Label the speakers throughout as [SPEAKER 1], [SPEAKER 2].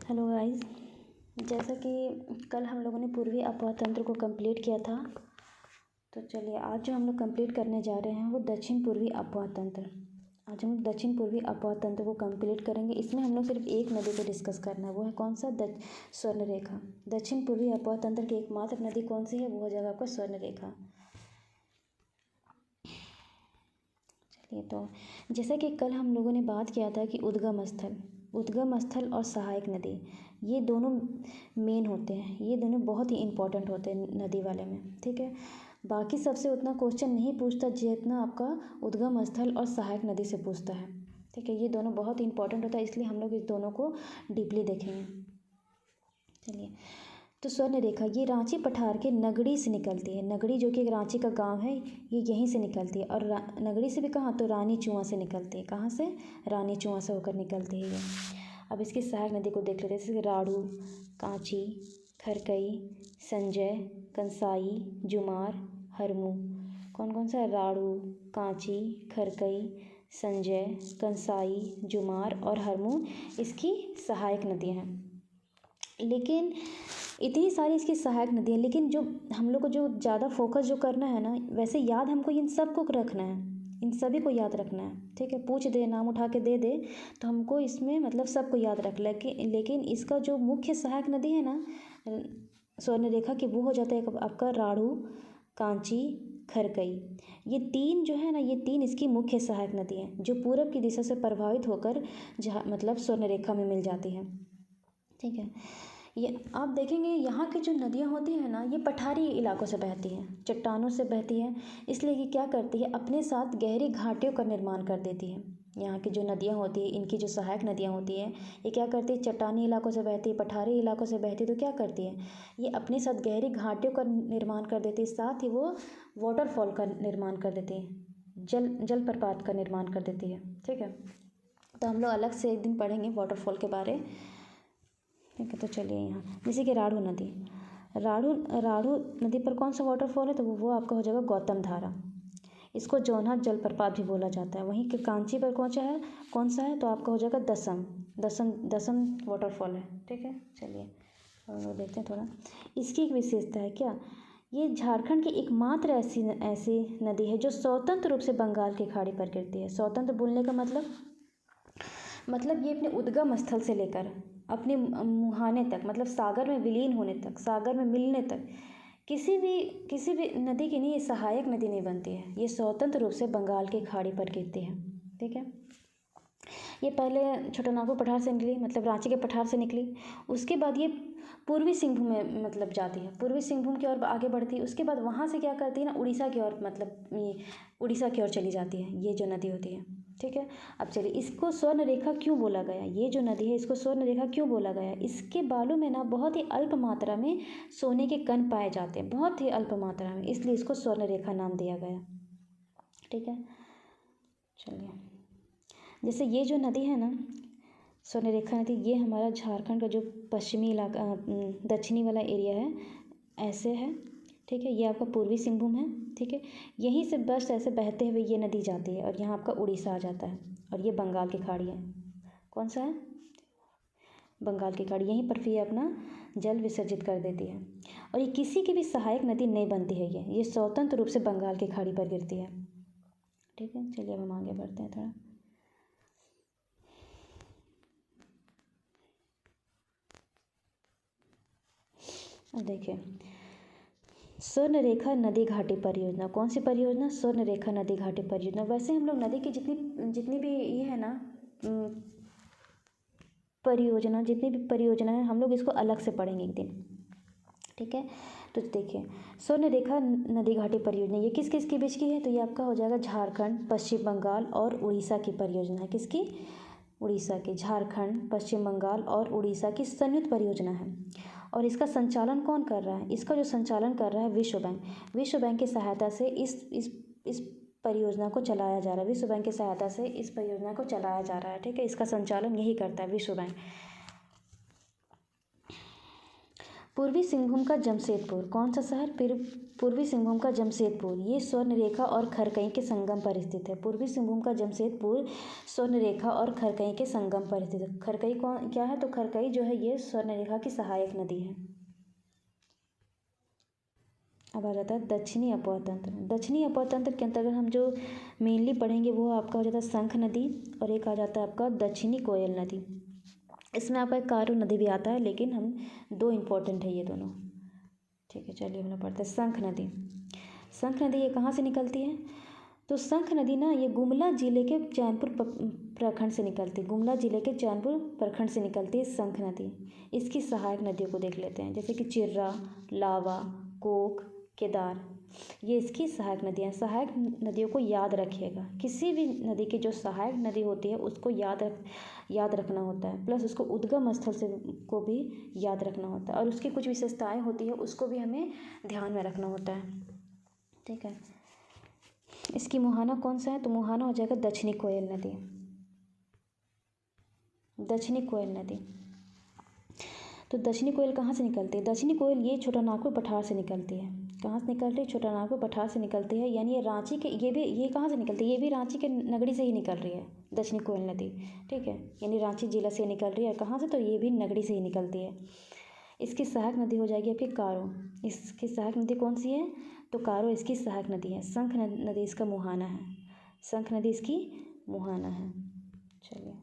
[SPEAKER 1] Hello guys. जैसा कि कल हम लोगों ने पूर्वी अपवाह तंत्र को कंप्लीट किया था, तो चलिए आज जो हम लोग कंप्लीट करने जा रहे हैं वो दक्षिण पूर्वी अपवाह तंत्र। आज हम दक्षिण पूर्वी अपवाह तंत्र को कंप्लीट करेंगे। इसमें हम लोग सिर्फ एक नदी को डिस्कस करना है, वो है कौन सा? स्वर्ण रेखा। दक्षिण पूर्वी अपवाह तंत्र की एकमात्र नदी कौन सी है? वो हो जाएगा आपका स्वर्ण रेखा। चलिए, तो जैसा कि कल हम लोगों ने बात किया था कि उद्गम स्थल और सहायक नदी, ये दोनों मेन होते हैं, ये दोनों बहुत ही इंपॉर्टेंट होते हैं नदी वाले में। ठीक है, बाकी सबसे उतना क्वेश्चन नहीं पूछता जितना आपका उद्गम स्थल और सहायक नदी से पूछता है। ठीक है, ये दोनों बहुत इंपॉर्टेंट होता है, इसलिए हम लोग इस दोनों को डीपली देखेंगे। चलिए, तो स्वर्ण रेखा ये रांची पठार के नगड़ी से निकलती है। नगड़ी जो कि एक रांची का गांव है, ये यहीं से निकलती है। और नगड़ी से भी कहाँ? तो रानी चुआ से निकलती है। कहाँ से? रानी चुआ से होकर निकलती है ये। अब इसकी सहायक नदी को देख लेते हैं, जैसे राड़ू, कांची, खरकई, संजय, कंसाई, जुमार, हरमू। कौन कौन सा है? राड़ू, कांची, खरकई, संजय, कंसाई, जुमार और हरमू इसकी सहायक नदियाँ हैं। लेकिन इतनी सारी इसकी सहायक नदी है, लेकिन जो हम लोग को जो ज़्यादा फोकस जो करना है ना, वैसे याद हमको इन सब को रखना है, इन सभी को याद रखना है। ठीक है, पूछ दे, नाम उठा के दे दे तो हमको इसमें मतलब सबको याद रख लेकिन इसका जो मुख्य सहायक नदी है ना स्वर्ण रेखा की, वो हो जाता है आपका राड़ू, कांची, खरकई। ये तीन जो है ना, ये तीन इसकी मुख्य सहायक नदी हैं, जो पूरब की दिशा से प्रभावित होकर जहाँ मतलब स्वर्ण रेखा में मिल जाती हैं। ठीक है, ये आप देखेंगे यहाँ की जो नदियाँ होती हैं ना, ये पठारी इलाकों से बहती हैं, चट्टानों से बहती हैं। इसलिए ये क्या करती है, अपने साथ गहरी घाटियों का निर्माण कर देती है। यहाँ की जो नदियाँ होती हैं, इनकी जो सहायक नदियाँ होती हैं, ये क्या करती है? चट्टानी इलाकों से बहती है, पठारी इलाकों से बहती है, तो क्या करती है? ये अपने साथ गहरी घाटियों का निर्माण कर देती है, साथ ही वो वाटरफॉल का निर्माण कर देती है, जलप्रपात का निर्माण कर देती है। ठीक है, तो हम लोग अलग से एक दिन पढ़ेंगे वाटरफॉल के बारे। ठीक है, तो चलिए यहाँ जैसे कि राड़ू राड़ू नदी पर कौन सा वाटरफॉल है? तो वो आपका हो जाएगा गौतम धारा। इसको जौनहट जलप्रपात भी बोला जाता है। वहीं के कांची पर कौन सा है? तो आपका हो जाएगा दसम वाटरफॉल है। ठीक है, चलिए और देखते हैं थोड़ा। इसकी एक विशेषता है क्या? ये झारखंड की एकमात्र ऐसी नदी है जो स्वतंत्र रूप से बंगाल की खाड़ी पर गिरती है। स्वतंत्र बोलने का मतलब ये अपने उद्गम स्थल से लेकर अपने मुहाने तक, मतलब सागर में विलीन होने तक, सागर में मिलने तक, किसी भी नदी की नहीं, ये सहायक नदी नहीं बनती है। ये स्वतंत्र रूप से बंगाल की खाड़ी पर गिरती है। ठीक है, ये पहले छोटानागपुर पठार से निकली, मतलब रांची के पठार से निकली। उसके बाद ये पूर्वी सिंहभूम में मतलब जाती है, पूर्वी सिंहभूम की ओर आगे बढ़ती है। उसके बाद वहाँ से क्या करती है ना, उड़ीसा की ओर, मतलब ये उड़ीसा की ओर चली जाती है, ये जो नदी होती है। ठीक है, अब चलिए इसको स्वर्ण रेखा क्यों बोला गया? ये जो नदी है इसको स्वर्ण रेखा क्यों बोला गया? इसके बालू में ना बहुत ही अल्प मात्रा में सोने के कण पाए जाते हैं, बहुत ही अल्प मात्रा में, इसलिए इसको स्वर्ण रेखा नाम दिया गया। ठीक है, चलिए जैसे ये जो नदी है ना स्वर्ण रेखा नदी, ये हमारा झारखंड का जो पश्चिमी इलाका दक्षिणी वाला एरिया है, ऐसे है। ठीक है, ये आपका पूर्वी सिंहभूम है। ठीक है, यहीं से बस ऐसे बहते हुए ये नदी जाती है और यहाँ आपका उड़ीसा आ जाता है, और ये बंगाल की खाड़ी है। कौन सा है? बंगाल की खाड़ी। यहीं पर फिर ये अपना जल विसर्जित कर देती है, और ये किसी की भी सहायक नदी नहीं बनती है। ये स्वतंत्र रूप से बंगाल की खाड़ी पर गिरती है। ठीक है, चलिए अब हम आगे बढ़ते हैं थोड़ा। अब देखिए, स्वर्ण रेखा नदी घाटी परियोजना। कौन सी परियोजना? स्वर्ण रेखा नदी घाटी परियोजना। वैसे हम लोग नदी की जितनी भी ये है ना परियोजना, जितनी भी परियोजना है, हम लोग इसको अलग से पढ़ेंगे एक दिन। ठीक है, तो देखिए स्वर्ण रेखा नदी घाटी परियोजना ये किस किस के बीच की है? तो ये आपका हो जाएगा झारखंड, पश्चिम बंगाल और उड़ीसा की परियोजना है। किसकी? उड़ीसा की। झारखंड, पश्चिम बंगाल और उड़ीसा की संयुक्त परियोजना है। और इसका संचालन कौन कर रहा है? इसका जो संचालन कर रहा है विश्व बैंक। विश्व बैंक की सहायता से इस परियोजना को चलाया जा रहा है। विश्व बैंक की सहायता से इस परियोजना को चलाया जा रहा है। ठीक है, इसका संचालन यही करता है विश्व बैंक। पूर्वी सिंहभूम का जमशेदपुर, कौन सा शहर? पूर्वी सिंहभूम का जमशेदपुर, ये स्वर्णरेखा और खरकई के संगम पर स्थित है। पूर्वी सिंहभूम का जमशेदपुर स्वर्णरेखा और खरकई के संगम पर स्थित है। खरकई कौन क्या है? तो खरकई जो है ये स्वर्णरेखा की सहायक नदी है। अब आ जाता है दक्षिणी अफवाह तंत्र। दक्षिणी अफवाह तंत्र के अंतर्गत हम जो मेनली पढ़ेंगे वो आपका हो जाता है शंख नदी, और एक आ जाता है आपका दक्षिणी कोयल नदी। इसमें आपका एक कारू नदी भी आता है, लेकिन हम दो इम्पोर्टेंट है ये दोनों। ठीक है, चलिए हम लोग पढ़ते हैं शंख नदी। शंख नदी ये कहाँ से निकलती है? तो शंख नदी ना ये गुमला जिले के चैनपुर प्रखंड से निकलती है। गुमला जिले के चैनपुर प्रखंड से निकलती है शंख नदी। इसकी सहायक नदियों को देख लेते हैं, जैसे कि चिर्रा, लावा, कोक, केदार, ये इसकी सहायक नदियाँ। सहायक नदियों को याद रखिएगा। किसी भी नदी की जो सहायक नदी होती है उसको याद रखना होता है, प्लस उसको उद्गम स्थल से को भी याद रखना होता है, और उसकी कुछ विशेषताएं होती है उसको भी हमें ध्यान में रखना होता है। ठीक है, इसकी मुहाना कौन सा है? तो मुहाना हो जाएगा दक्षिणी कोयल नदी। दक्षिणी कोयल नदी। तो दक्षिणी कोयल कहाँ से निकलती है? दक्षिणी कोयल ये छोटा नागपुर पठार से निकलती है। कहाँ से निकलती है? छोटा नागपुर पठार से निकलती है। यानी ये रांची के ये कहाँ से निकलती है? ये भी रांची के नगरी से ही निकल रही है दक्षिणी कोयल नदी। ठीक है, यानी रांची जिला से निकल रही है। कहाँ से? तो ये भी नगरी से ही निकलती है। इसकी सहायक नदी हो जाएगी आपकी कारो। इसकी सहायक नदी कौन सी है? तो कारो इसकी सहायक नदी है। शंख नदी इसका मुहाना है। शंख नदी इसकी मुहाना है। चलिए,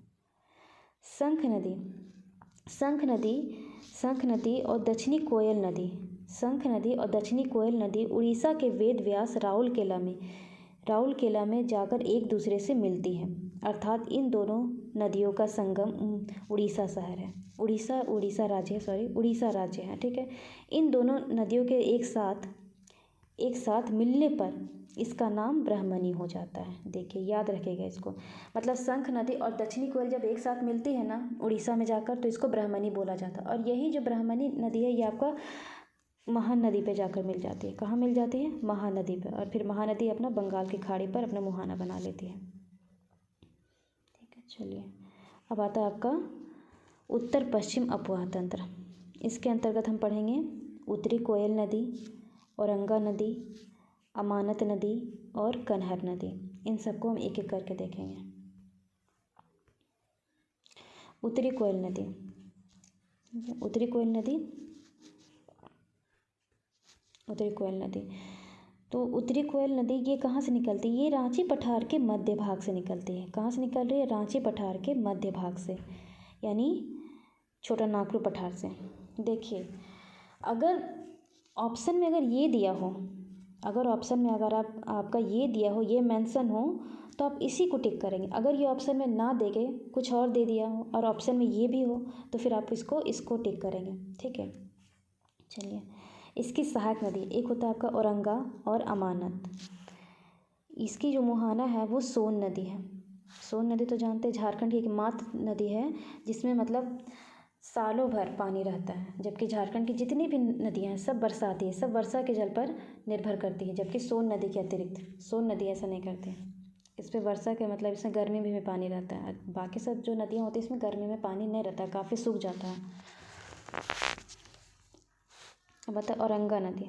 [SPEAKER 1] शंख नदी। शंख नदी और दक्षिणी कोयल नदी। शंख नदी और दक्षिणी कोयल नदी उड़ीसा के वेद व्यास राउरकेला में जाकर एक दूसरे से मिलती हैं। अर्थात इन दोनों नदियों का संगम उड़ीसा शहर है। उड़ीसा राज्य है। ठीक है, इन दोनों नदियों के एक साथ मिलने पर इसका नाम ब्रह्मणी हो जाता है। देखिए, याद रखिएगा इसको। मतलब शंख नदी और दक्षिणी कोयल जब एक साथ मिलती है ना उड़ीसा में जाकर, तो इसको ब्रह्मणी बोला जाता है। और यही जो ब्रह्मणी नदी है ये आपका महानदी पे जाकर मिल जाती है। कहाँ मिल जाती है? महानदी पे। और फिर महानदी अपना बंगाल की खाड़ी पर अपना मुहाना बना लेती है। ठीक है, चलिए अब आता है आपका उत्तर पश्चिम अफवाह तंत्र। इसके अंतर्गत हम पढ़ेंगे उत्तरी कोयल नदी, औरंगा नदी, अमानत नदी और कनहर नदी। इन सबको हम एक एक करके देखेंगे। उत्तरी कोयल नदी। उत्तरी कोयल नदी तो उत्तरी कोयल नदी ये कहाँ से निकलती है? ये रांची पठार के मध्य भाग से निकलती है। कहाँ से निकल रही है? रांची पठार के मध्य भाग से, यानी छोटा नागपुर पठार से। देखिए, अगर ऑप्शन में अगर आपका ये दिया हो, ये मेंशन हो, तो आप इसी को टिक करेंगे। अगर ये ऑप्शन में ना देके कुछ और दे दिया हो और ऑप्शन में ये भी हो, तो फिर आप इसको टिक करेंगे। ठीक है, चलिए, इसकी सहायक नदी एक होता है आपका औरंगा और अमानत। इसकी जो मुहाना है वो सोन नदी है। सोन नदी तो जानते हैं झारखंड की एकमात्र नदी है जिसमें मतलब सालों भर पानी रहता है, जबकि झारखंड की जितनी भी नदियाँ हैं सब बरसाती है, सब वर्षा के जल पर निर्भर करती है। जबकि सोन नदी के अतिरिक्त सोन नदी ऐसा नहीं करती है। इस पर वर्षा के मतलब इसमें गर्मी में पानी रहता है। बाकी सब जो नदियाँ होती हैं इसमें गर्मी में पानी नहीं रहता है, काफ़ी सूख जाता है। अब बता औरंगा नदी।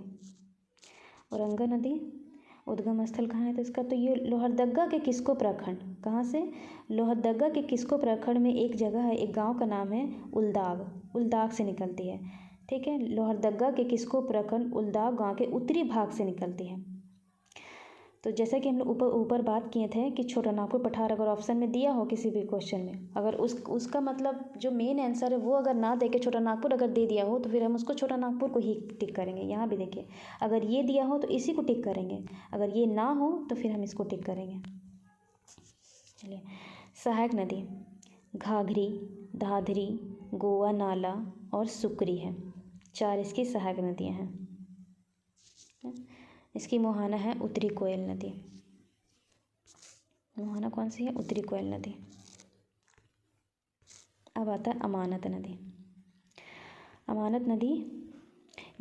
[SPEAKER 1] औरंगा नदी उद्गम स्थल कहाँ है? तो इसका तो ये लोहरदगा के किस्को प्रखंड। कहाँ से? लोहरदगा के किस्को प्रखंड में एक जगह है, एक गांव का नाम है उलदाग से निकलती है। ठीक है, लोहरदगा के किस्को प्रखंड उलदाग गांव के उत्तरी भाग से निकलती है। तो जैसा कि हम लोग ऊपर बात किए थे कि छोटा नागपुर पठार अगर ऑप्शन में दिया हो किसी भी क्वेश्चन में, अगर उसका मतलब जो मेन आंसर है वो अगर ना दे के छोटा नागपुर अगर दे दिया हो, तो फिर हम उसको छोटा नागपुर को ही टिक करेंगे। यहाँ भी देखिए, अगर ये दिया हो तो इसी को टिक करेंगे, अगर ये ना हो तो फिर हम इसको टिक करेंगे। चलिए, सहायक नदी घाघरी, धाधरी, गोवा नाला और सुकरी है। 4 इसकी सहायक नदियाँ हैं। इसकी मुहाना है उत्तरी कोयल नदी। मुहाना कौन सी है? उत्तरी कोयल नदी। अब आता है अमानत नदी। अमानत नदी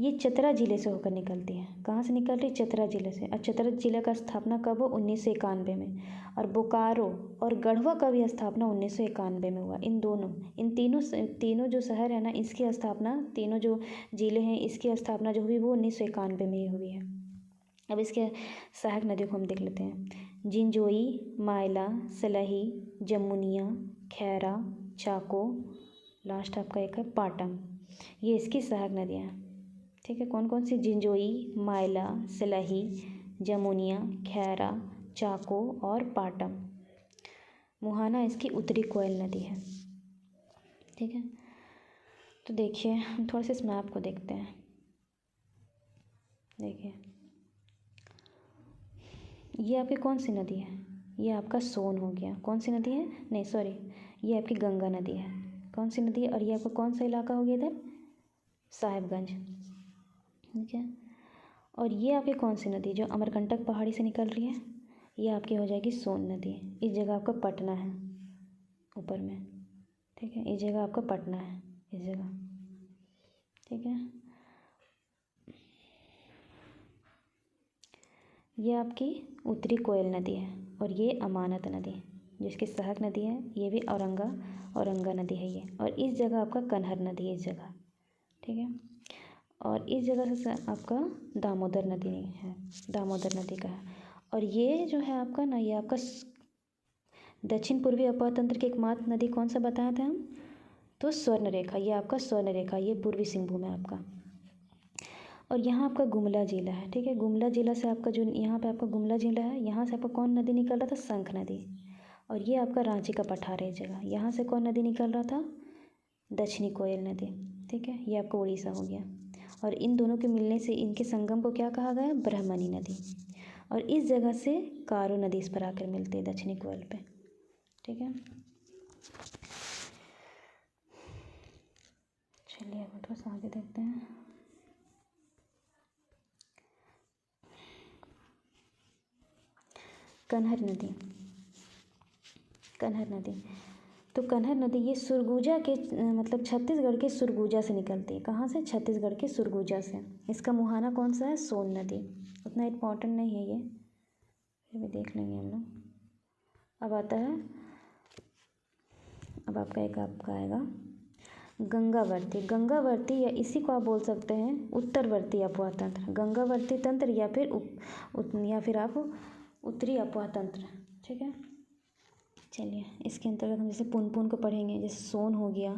[SPEAKER 1] ये चतरा जिले से होकर निकलती है। कहाँ से निकल रही? चतरा जिले से। और चतरा जिले का स्थापना कब हो? 1991 में। और बोकारो और गढ़वा का भी स्थापना 1991 में हुआ। इन तीनों जो शहर है ना, इसकी स्थापना, तीनों जो ज़िले हैं इसकी स्थापना जो हुई वो 1991 में ही हुई है। अब इसके सहायक नदियों को हम देख लेते हैं। जिंजोई, मायला, सलही, जमुनिया, खैरा, चाको, लास्ट आपका एक है पाटम। ये इसकी सहायक नदियाँ हैं। ठीक है, कौन कौन सी? जिंजोई, मायला, सलही, जमुनिया, खैरा, चाको और पाटम। मुहाना इसकी उत्तरी कोयल नदी है। ठीक है, तो देखिए हम थोड़ा सा इस मैप को देखते हैं। देखिए ये आपकी कौन सी नदी है? ये आपका सोन हो गया। कौन सी नदी है? नहीं सॉरी, ये आपकी गंगा नदी है। कौन सी नदी है? और ये आपका कौन सा इलाका हो गया इधर? साहिबगंज। ठीक है, और ये आपकी कौन सी नदी जो अमरकंटक पहाड़ी से निकल रही है? ये आपकी हो जाएगी सोन नदी। इस जगह आपका पटना है ऊपर में। ठीक है, इस जगह आपका पटना है, इस जगह। ठीक है, ये आपकी उत्तरी कोयल नदी है और ये अमानत नदी जिसकी सहायक नदी है। ये भी औरंगा नदी है ये। और इस जगह आपका कन्हर नदी है, इस जगह। ठीक है, और इस जगह से आपका दामोदर नदी है, दामोदर नदी का है। और ये जो है आपका ना, ये आपका दक्षिण पूर्वी अपातंत्र की एकमात्र नदी कौन सा बताया था हम? तो स्वर्ण रेखा। ये आपका स्वर्ण रेखा, ये पूर्वी सिंहभूम है आपका। और यहाँ आपका गुमला जिला है। ठीक है, गुमला जिला से आपका जो यहाँ पे आपका गुमला जिला है, यहाँ से आपका कौन नदी निकल रहा था? शंख नदी। और ये आपका रांची का पठार है इस जगह। यहाँ से कौन नदी निकल रहा था? दक्षिणी कोयल नदी। ठीक है, ये आपका उड़ीसा हो गया। और इन दोनों के मिलने से इनके संगम को क्या कहा गया? ब्रह्मणी नदी। और इस जगह से कारो नदी इस पर आकर मिलती है दक्षिणी कोयल पे। ठीक है, चलिए अब थोड़ा सा आगे देखते हैं। कन्हर नदी। कन्हर नदी, तो कन्हर नदी ये सुरगुजा के मतलब छत्तीसगढ़ के सुरगुजा से निकलती है। कहाँ से? छत्तीसगढ़ के सुरगुजा से। इसका मुहाना कौन सा है? सोन नदी। उतना इम्पोर्टेंट नहीं है ये, फिर भी देख लेंगे हम लोग। अब आता है, अब आपका आएगा गंगावर्ती। गंगावर्ती या इसी को आप बोल सकते हैं उत्तरवर्ती अपवाह तंत्र, गंगावर्ती तंत्र या फिर आप उत्तरी अपवाह तंत्र। ठीक है, चलिए इसके अंतर्गत हम जैसे पुनपुन को पढ़ेंगे, जैसे सोन हो गया,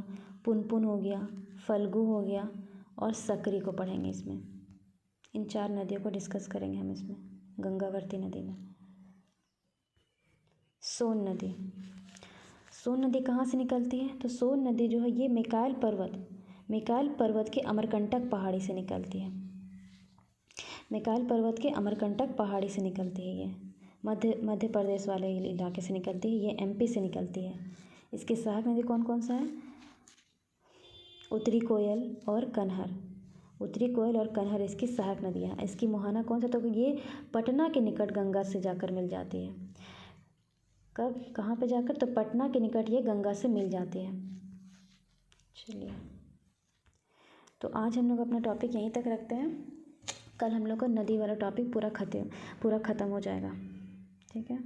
[SPEAKER 1] पुनपुन हो गया, फल्गु हो गया और सकरी को पढ़ेंगे। इसमें इन 4 नदियों को डिस्कस करेंगे हम इसमें। गंगावर्ती नदी में सोन नदी। सोन नदी कहाँ से निकलती है? तो सोन नदी जो है ये मैकाल पर्वत के अमरकंटक पहाड़ी से निकलती है। मैकाल पर्वत के अमरकंटक पहाड़ी से निकलती है ये। मध्य प्रदेश वाले इलाके से निकलती है, ये एमपी से निकलती है। इसके सहायक नदी कौन कौन सा है? उत्तरी कोयल और कन्हर। उत्तरी कोयल और कन्हर इसकी सहायक नदियाँ। इसकी मुहाना कौन सा? तो ये पटना के निकट गंगा से जाकर मिल जाती है। कब? कहाँ पे जाकर? तो पटना के निकट ये गंगा से मिल जाती है। चलिए, तो आज हम लोग अपना टॉपिक यहीं तक रखते हैं। कल हम लोग का नदी वाला टॉपिक पूरा ख़त्म हो जाएगा। ठीक है।